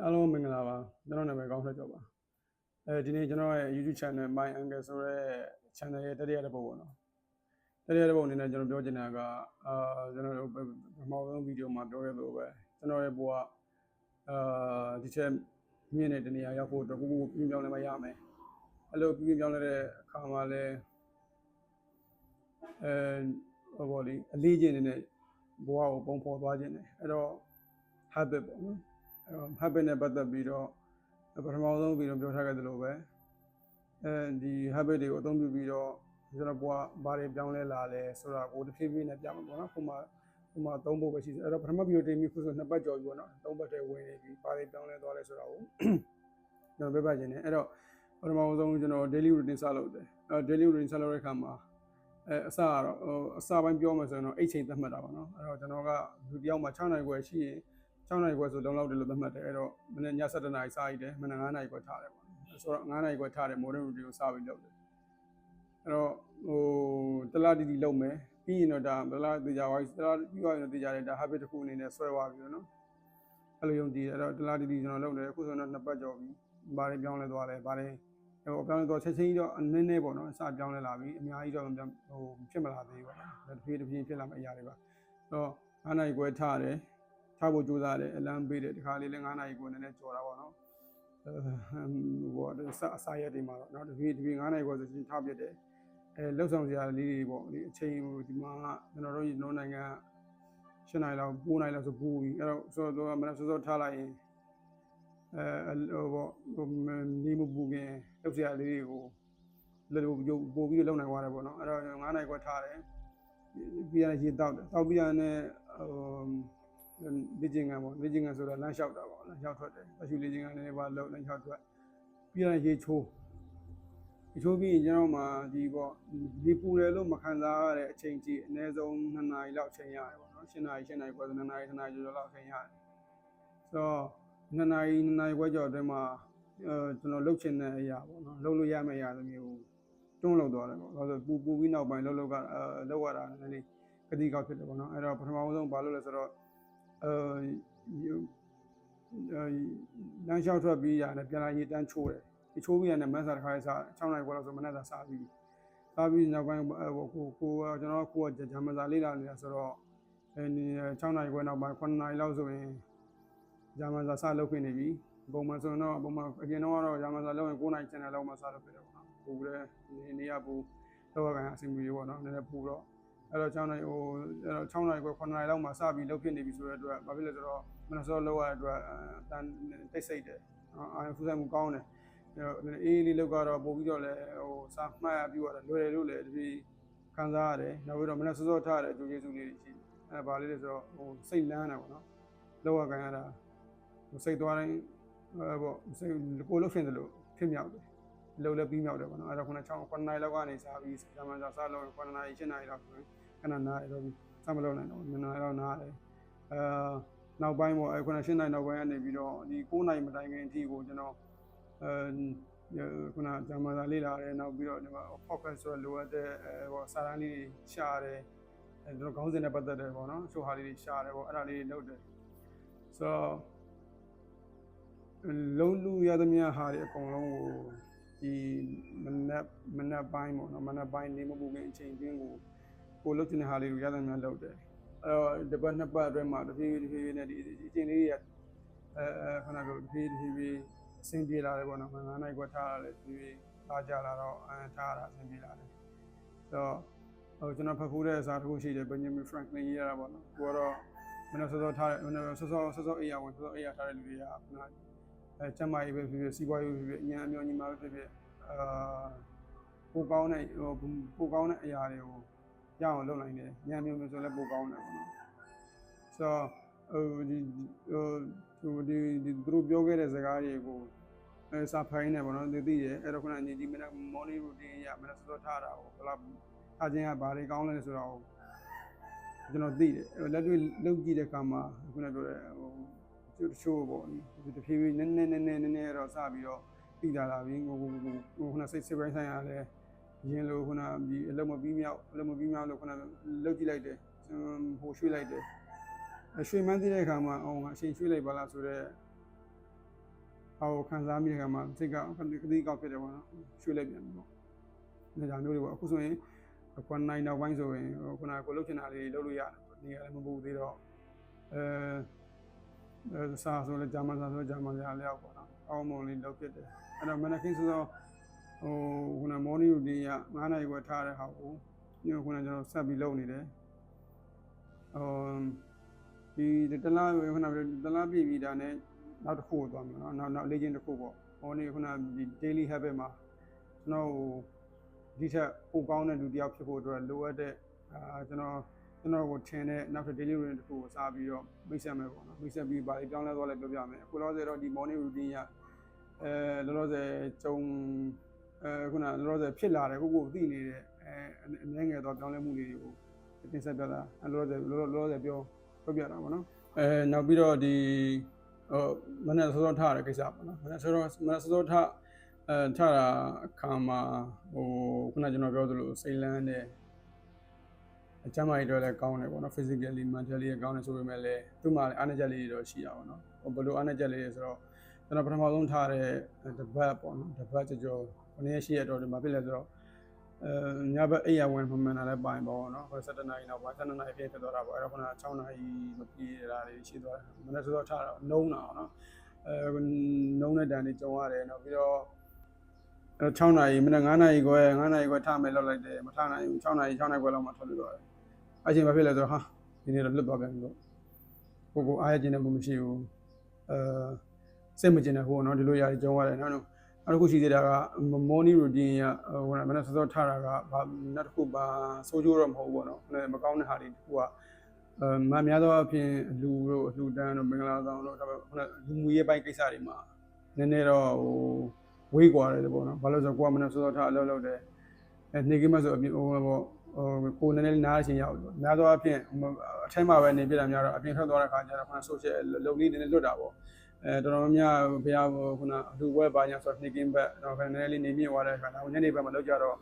အားလုံးမင်္ဂလာပါကျွန်တော်နာမည်ကောင်းထက်ကျော်ပါဒီနေ့ကျွန်တော်ရဲ့ YouTube channel My Angle ဆိုတဲ့ channel ရဲ့တတိယတစ်ပုဒ်ပေါ့နော်တတိယတစ်ပုဒ်အနေနဲ့ကျွန်တော်ပြောချင်တာကကျွန်တော်တို့ပထမဆုံးဗီဒီယိုမှာပြောခဲ့သလိုပဲကျွန်တော်ရဲ့ဘဝဒီချက်မြင့်တဲ့တနေရာရောက်ဖို့အတွက်ကိုပြင်းပြောင်းလဲမရမယ်အဲ့လိုပြင်းပြောင်းလဲတဲ့အခါမှာလဲဟောပေါ့လေအလေးချင်းနေတဲ့ဘဝကိုပုံဖော်သွားခြင်းတယ်အဲ့တော့ habit ပေါ့နော်habit နဲ့ပတ်သက်ပြီးတော့ပထမဆုံးပြီးတော့ပြောထားခဲ့သလိုပဲဒီ habit တွေကိုအသုံးပြုပြီးတော့ကျွန်တော်ဘဝဘာတွေပြောင်းလဲလာလဲဆိုတာကိုတစ်ဖြည်းဖြည်းနဲ့ပြမှာပေါ့နော်ခုမှသုံးဖို့ပဲရှိတယ်အဲ့တော့ပထမဗီဒီယိုတင်ပြီးခုဆို2ပတ်ကျော်ပြီပေါ့နော်3ပတ်တည်းဝင်နေပြီဘာတွေပြောင်းလဲသွားလဲဆိုတာကိုကျွန်တော်ပြပြခြင်းနဲ့အဲ့တော့ပထမဆုံးကျွန်တော် daily routine စလုပ်တယ်daily routine စလုပ်တဲ့အခါမှာအစကတော့အစပိုင်းပြောမှဆိုရင်တော့8ချိန်သတ်မှတ်တာပါနော်အဲ့တော့ကျွန်တော်ကလူတယောက်မှ6နိုင်ခွဲရှိရင်6နိုင်ခွဲဆိုလုံလောက်တယ်လို့သတ်မှတ်တယ်အဲ့တော့မနေ့ည7နာရီစရတယ်မနေ့9နာရီခွဲထားတယ်ပေါ့နော်ဆိုတော့9နာရီခွဲထားတယ် modern routine ကိုစပြီးလုပ်တယ်အဲ့တော့တလားတီတီလုပ်မယ်ပြီးရင်တော့ဒါတလားတေချာဝိုင်းတလားပြီးသွားရင်တော့တေချာတယ်ဒါ habit တစ်ခုအနေနဲ့ဆွဲသွားပြီနော်အဲ့လိုယုံကြည်တယ်အဲ့တော့တလားတီတီကျွန်တော်လုပ်တယ်အခုဆိုတော့2ပတ်ကျော်ပြီဘာတွေပြောင်းလဲသွားလဲဘာတွေပြောင်းလဲသွားချက်ချင်းတော့နည်းနည်းပေါ့နော်အစပြောင်းလဲလာပြီအများကြီးတော့ဖြစ်မလာသေးဘူးပေါ့နော်တဖြည်းဖြည်းဖြစ်လာမယ့်အရာတွေပါအဲ့တော့9နာရီခွဲထားတယ်ထားဖို့ကြိုးစားတယ်အလံပေးတယ်ဒီခါလေးလည်း9နာရီကိုနည်းနည်းကြော်တာပေါ့နော်ဟိုအစာရက်တွေမှာတော့တဖြည်း9နာရီကိုဆိုရင်ထားပြတယ်လှုပ်ဆောင်စရာလေးတွေပေါ့ဒီအချိန်ဟိုဒီမှာကျွန်တော်တို့နိုင်ငံ7နာရီလောက်9နာရီလောက်ဆိုပူပြီအဲ့တော့ဆိုတော့မနက်စောထားလိုက်ရင်ဟိုနေမပူခင်လှုပ်စရာလေးတွေကိုပို့ပြီးလုံနိုင်သွားတယ်ပေါ့နော်အဲ့တော့9နာရီခွဲထားတယ်ပြီးရင်ရေတောက်တယ်တောက်ပြီးရင်လည်းလေ့ကျင့်ခန်းပေါ့လေ့ကျင့်ခန်းဆိုတာလမ်းလျှောက်တာပေါ့လမ်းလျှောက်ထွက်တယ်အရှူလေ့ကျင့်ခန်းလည်းပါလို့လမ်းလျှောက်ထွက်ပြီးရင်ရေချိုးပြီးရင်ကျွန်တော်မှဒီပေါ့ဒီပူတယ်လို့မခံစားရတဲ့အချိန်ကြီးအနည်းဆုံး2နာရီလောက်ချိန်ရတယ်ပေါ့နော်7နာရီခွဲဆို2နာရီကျော်လောက်ချိန်ရတယ်ဆိုတော့2နာရီခွဲကျော်အတွင်းမှာကျွန်တော်လှုပ်ချင်တဲ့အရာပေါ့နော်လှုပ်လို့ရမယ့်အရာမျိုးတွန်းလှုပ်သွားတယ်ပေါ့ဒါဆိုပူပြီးနောက်ပိုင်းလှုပ်ရတာနည်းနည်းကတိကောက်ဖြစ်တယ်ပေါ့နော်အဲ့တော့ပထမဆုံးဘာလို့လဲဆိုတော့လမ်းလျှောက်ထွက်ပြီးရတယ်ပြန်လာရေတန်းချိုးတယ်ဒီချိုးပြီးရတယ်မက်ဆာတစ်ခါလေးစား6နာရီခွဲလောက်ဆိုမနက်စာစားပြီးနောက်ပိုင်းကိုကျွန်တော်ကိုဂျာမဇာလေးလာနေတာဆိုတော့6နာရီခွဲနောက်ပိုင်း9နာရီလောက်ဆိုရင်ဂျာမဇာစလုပ်ဖြစ်နေပြီပုံမှန်ဆိုတော့အရင်တော့ဂျာမဇာလုပ်ရင်9နာရီ10နာရီလောက်မှစလုပ်ဖြစ်တယ်ပေါ့နော်ပူတယ်နေရပူတော့ကန်အဆင်ပြေပေါ့နော်နည်းနည်းပူတော့အဲ့တော့6နာရီ6နာရီခွဲ9နာရီလောက်မှစပြီးလုပ်ဖြစ်နေပြီဆိုတဲ့အတွက်ဘာဖြစ်လဲဆိုတော့မနက်စောလောက်ရတဲ့အတွက်တန်တိတ်ဆိတ်တယ်အာရုံစူးစိုက်မှုကောင်းတယ်အေးလေးလောက်ကတော့ပို့ပြီးတော့လည်းစာမှတ်ရပြီးတော့လွယ်တယ်လို့လည်းဒီခံစားရတယ်နောက်ပြီးတော့မနက်စောထားတယ်အကျိုးကျေးဇူးလေးတွေရှိတယ်ဘာလေးလဲဆိုတော့စိတ်လန်းတယ်ပေါ့နော်လောက်ရကန်ရတာစိတ်သွားတိုင်းပေါ့စိတ်ကိုလှုပ်ရှင်တယ်လို့ဖြစ်မြောက်တယ်လှုပ်လည်းပြီးမြောက်တယ်ပေါ့နော်အဲ့တော့9နာရီလောက်ကနေစားပြီးဂျာမန်စာစားလို့9နာရီ10နာရီလောက်ဆိုရင်ခဏနားရတော့စမလုပ်နိုင်တော့9နာရီလောက်နားတယ်နောက်ပိုင်းပေါ့9နာရီနောက်ပိုင်းကနေပြီးတော့ဒီ9နာရီမတိုင်ခင်အထိကိုကျွန်တော်ခုနဂျာမန်စာလေးလာတယ်နောက်ပြီးတော့ဒီမှာ focus ဆိုလိုအပ်တဲ့စာတန်းလေးရှာတယ်ကျွန်တော်ခေါင်းစဉ်နဲ့ပတ်သက်တယ်ပေါ့နော်ချိုးဟာလေးတွေရှာတယ်ပေါ့အဲ့ဒါလေးလုပ်တယ်ဆိုတော့လုံးလူရသမျှဟာတွေအကုန်လုံးကိုဒီမနက်ပိုင်းပေါ့နော်မနက်ပိုင်းနေမပူခင်အချိန်တွင်းကိုလုပ်ချင်တဲ့ဟာလေးကိုရသမျှလုပ်တယ်အဲ့တော့ဒီဘက်2ပတ်အတွင်းမှာတဖြည်းဖြည်းနဲ့ဒီအချိန်လေးတွေခဏတဖြည်းဖြည်းအဆင်ပြေလာတယ်ပေါ့နော်9နာရီခွဲထားရတယ်ဒီထားကြလာတော့ထားရတာအဆင်ပြေလာတယ်ဆိုတော့ကျွန်တော်ဖတ်ဖို့တဲ့အစားတစ်ခုရှိတယ် Benjamin Franklin ရေးရတာပေါ့နော်ကိုကတော့မနက်စောထားတယ်မနက်စောအေးရဝင်စောအေးရထားတဲ့လူတွေကခုနကျမ်းမာရေးပဲဖြစ်ဖြစ်စီးပွားရေးပဲဖြစ်ဖြစ်အញ្ញံအမျောညီမပဲဖြစ်ဖြစ်ပိုကောင်းတဲ့အရာတွေကိုရအောင်လုပ်နိုင်တယ်ဉာဏ်မျိုးဆိုလည်းပိုကောင်းတယ်ပေါ့နော်ဆိုတော့ဒီသူတို့ပြောခဲ့တဲ့စကားတွေကိုစာဖိုင်းနေပေါ့နော်သိတယ်အဲ့တော့ခုနညီဒီမနက် morning routine ရမနက်စောထားတာကိုဘယ်လောက်ထားခြင်းကဘာတွေကောင်းလဲဆိုတော့ကျွန်တော်သိတယ်လက်တွေ့လုပ်ကြည့်တဲ့အခါမှာခုနပြောတဲ့ချိုးပေါ့ဒီတဖြည်းဖြည်းနည်းနည်းတော့စပြီးတော့ပြီးလာပြီခုနစိတ်ပိုင်းဆိုင်ရာလဲရင်းလို့ခုနဒီအလုံးမပြီးမြောက်လို့ခုနလုတ်ကြည့်လိုက်တယ်ဟိုရွှေ့လိုက်တယ်ရွှေ့မှန်းသိတဲ့အခါမှာငါအချိန်ရွှေ့လိုက်ပါလားဆိုတော့ အော်ခံစားမိတဲ့ခါမှာစိတ်ကကတိကောက်ဖြစ်တယ်ပေါ့နော်ရွှေ့လိုက်ပြန်ပြီပေါ့ဒါမျိုးတွေပေါ့အခုဆိုရင်9နိုင်နောက်ပိုင်းဆိုရင်ခုနကကိုလုတ်ချင်တာလေးလုပ်လို့ရတယ်နေရာလည်းမပူသေးတော့စာဆိုလည်းဂျာမန်စာဆိုဂျာမန်စာလျောက်ပေါ့နော်အောင်းမုံလေးလုပ်ဖြစ်တယ်အဲ့တော့မနက်ခင်းဆိုတော့ခုန morning routine က9နာရီခွဲထားတဲ့ဟာကိုညခုနကျွန်တော်ဆက်ပြီးလုပ်နေတယ်ဒီတလားခုနတလားပြည်ပြီးတာနဲ့နောက်တစ်ခုကိုသွားမယ်နော်နောက်လေ့ကျင့်တစ်ခုပေါ့morning ခုနဒီ daily habit မှာကျွန်တော်ဒီထက်ပိုကောင်းတဲ့လူတစ်ယောက်ဖြစ်ဖို့အတွက်လိုအပ်တဲ့ကျွန်တော်ကိုထင်တဲ့နောက်ထပ် daily routine တစ်ခုကိုစားပြီးတော့မိတ်ဆက်မယ်ပေါ့နော်မိတ်ဆက်ပြီးဘာတွေပြောင်းလဲသွားလဲပြောပြမယ်အခုလောဆယ်တော့ဒီ morning routine ကလောလောဆယ်ကြုံခုနလောလောဆယ်ဖြစ်လာတယ်ကိုသိနေတဲ့အနည်းငယ်တော့ပြောင်းလဲမှုလေးတွေကိုတင်ဆက်ပြတာလောလောဆယ်ပြောပြတာပေါ့နော်နောက်ပြီးတော့ဒီမနေ့စောစောထားတဲ့ကိစ္စပေါ့နော်မနေ့စောစောထားတာအခါမှာခုနကျွန်တော်ပြောသလိုစိတ်လန်းတဲ့အကျမ်းမာရေးတော့လည်းကောင်းတယ်ပေါ့နော် physically mentally ကောင်းတယ်ဆိုပေမဲ့လည်းသူ့မှာအားနည်းချက်လေးတွေတော့ရှိတာပေါ့နော်ဘယ်လိုအားနည်းချက်လေးတွေဆိုတော့ကျွန်တော်ပထမဆုံးထားတဲ့တပတ်ပေါ့နော်တပတ်ကြောဘယ်နည်းရှိရတော့ဒီမှာဖြစ်လဲဆိုတော့ညဘက်အိယာဝင်မှန်တာလည်းပိုင်ပေါ့နော်7နာရီနောက်ပိုင်း7နာရီပြည့်ဖြစ်သွားတာပေါ့အဲ့တော့ခုန6နာရီမပြည့်တာတွေရှိသွားတယ်မနေ့စောစောထားတော့နှုံးတာပေါ့နော်နှုံးတဲ့တန်တွေကြုံရတယ်နောက်ပြီးတော့6နာရီမနေ့9နာရီခွဲထားမယ်လောက်လိုက်တယ်မထားနိုင်ဘူး6နာရီခွဲလောက်မှထွက်လို့တော့အချိန်မဖြစ်လဲဆိုတော့ဟာဒီနေ့တော့လွတ်သွားပြန်ပြီပေါ့ကိုအားရခြင်းနဲ့မှမရှိဘူးစိတ်မကျင်တဲ့ဟိုနော်ဒီလိုຢာကြီးကြုံရတယ်နောက်တစ်ခုရှိသေးတာက morning routine ကဟိုမနေ့စောစောထားတာကနောက်တစ်ခုပါဆိုးကျိုးတော့မဟုတ်ဘူးပေါ့နော်မကောင်းတဲ့ဟာတွေတစ်ခုကမများသောအဖြစ်လူတို့အလှူဒန်းတို့မင်္ဂလာဆောင်တို့ဒါပေမဲ့လူမှုရေးပိုင်းကိစ္စတွေမှာနည်းနည်းတော့ဝေးကွာတယ်ပေါ့နော်ဘာလို့ဆိုတော့ကိုကမနေ့စောစောထားအလုပ်လုပ်တယ်နေကိမဆိုအပြင်ပေါ့ကိုနည်းနည်းလေးနားရချင်းရအောင်များသောအဖြစ်အထက်မှာပဲနေပြတာများတော့အပြင်ထွက်သွားတဲ့ခါကျတော့ခုန social လုံလေးနည်းနည်းလွတ်တာပေါ့တော်တော်များဘုရားခုနအလူပွဲပါညာဆိုတော့နေကင်းဘက်တော့ခဏနည်းနည်းလေးနေမြင့်သွားတဲ့ခါတော့ညနေဘက်မှာလောက်ကြတော့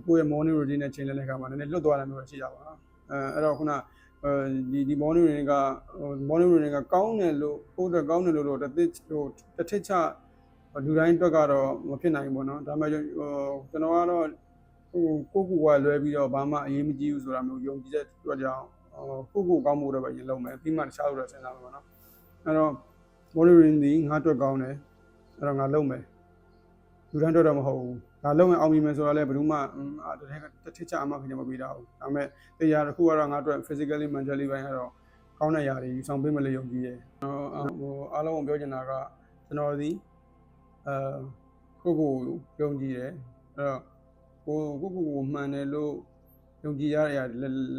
ကိုယ့်ရဲ့ morning routine နဲ့ချိန်တဲ့ခါမှာနည်းနည်းလွတ်သွားတယ်မျိုးရှိကြပါတော့အဲ့တော့ခုနဒီ morning routine ကကောင်းတယ်လို့ကိုယ့်အတွက်ကောင်းတယ်လို့တစ်ထစ်ချလူတိုင်းအတွက်ကတော့မဖြစ်နိုင်ဘူးပေါ့နော်ဒါပေမဲ့ကျွန်တော်ကတော့ကိုကလွဲပြီးတော့ဘာမှအရေးမကြီးဘူးဆိုတာမျိုးယုံကြည်တဲ့အတွက်ကြောင့်ကိုကောင်းမှုတော့ပဲရင်လုံးမယ်ပြီးမှတခြားလို့စဉ်းစားမှာပေါ့နော်အဲ့တော့ morning routine ဒီငါအတွက်ကောင်းတယ်အဲ့တော့ငါလုပ်မယ်လူတိုင်းအတွက်တော့မဟုတ်ဘူးဒါလုပ်ရင်အောင်မြင်မယ်ဆိုတာလည်းဘယ်သူမှတစ်ထစ်ချအမှခင်မပေးတာဘူးဒါပေမဲ့တရားတစ်ခုကတော့ငါအတွက် physically mentally ဘိုင်းကတော့ကောင်းတဲ့ຢာတွေယူဆောင်ပေးမလို့ယုံကြည်တယ်အားလုံးကိုပြောချင်တာကကျွန်တော်ဒီကိုယုံကြည်တယ်အဲ့တော့ကိုမှန်တယ်လို့ယုံကြည်ရတဲ့အရာ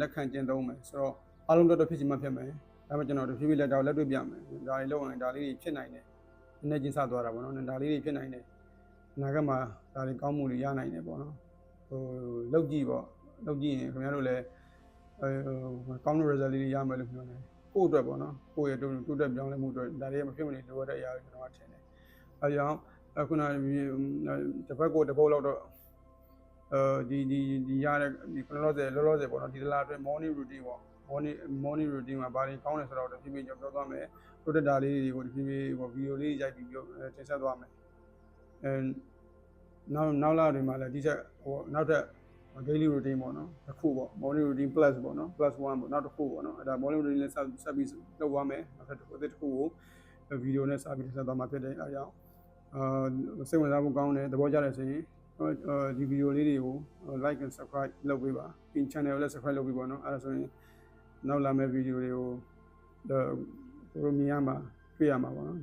လက်ခံကျင့်သုံးမယ်ဆိုတော့အားလုံးတော့ဖြစ်ချင်မှဖြစ်မယ်ဒါပေမဲ့ကျွန်တော်တဖြည်းဖြည်းလက်တွေ့ပြမယ်ဒါတွေလုပ်ရင်ဒါလေးတွေဖြစ်နိုင်တယ်နည်းနည်းချင်းစသွားတာပေါ့နော်ဒါလေးတွေဖြစ်နိုင်တယ်အနာဂတ်မှာဒါတွေကောင်းမှုတွေရနိုင်တယ်ပေါ့နော်လုပ်ကြည့်ပေါ့လုပ်ကြည့်ရင်ခင်ဗျားတို့လည်းကောင်းတဲ့ result လေးတွေရမယ်လို့ပြောနေကိုယ့်အတွက်ပေါ့နော်ကိုယ့်ရဲ့တိုးတက်ပြောင်းလဲမှုအတွက်ဒါတွေကမဖြစ်မနေလိုအပ်တဲ့အရာတွေကျွန်တော်ကထင်တယ်အဲကြောင့်ခုနတစ်ပတ်ကိုတစ်ပုတ်လောက်တော့ဒီရတဲ့ဒီလောလောဆယ်ပေါ့နော်ဒီလအတွင်း morning routine ပေါ့ morning routine မှာဘာတွေကောင်းလဲဆိုတော့တဖြည်းဖြည်းပြောသွားမယ်တိုးတက်တာလေးတွေကိုတဖြည်းဖြည်းဗီဒီယိုလေးရိုက်ပြီးတင်ဆက်သွားမယ်နောက်လာတွေမှာလည်းဒီချက်နောက်ထပ် daily routine ပေါ့နော်တစ်ခုပေါ့ morning routine plus ပေါ့နော် plus 1ပေါ့နောက်တစ်ခုပေါ့နော်အဲ့ဒါ morning routine လေးဆက်ပြီးလုပ်သွားမယ်နောက်ထပ်တစ်ခုကိုဗီဒီယိုနဲ့စပြီးဆက်သွားမှာဖြစ်တယ်အဲကြောင့်စိတ်ဝင်စားဖို့ကောင်းတယ်သဘောကျတယ်ဆိုရင်ဒီဗီဒီယိုလေးတွေကို like and subscribe လုပ်ပေးပါဒီ channel ကိုလည်း subscribe လုပ်ပေးပါနော်အဲ့ဒါဆိုရင်နောက်လာမယ့်ဗီဒီယိုတွေကိုတို့မြင်ရမှာတွေ့ရမှာပေါ့နော်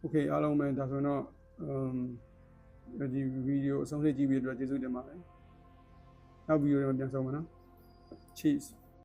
okay အားလုံးပဲဒါဆိုတော့ဒီဗီဒီယိုအဆုံးထိကြည့်ပြီးအတွက်ကျေးဇူးတင်ပါတယ်နောက်ဗီဒီယိုတွေမှာပြန်ဆုံမယ်နော် cheers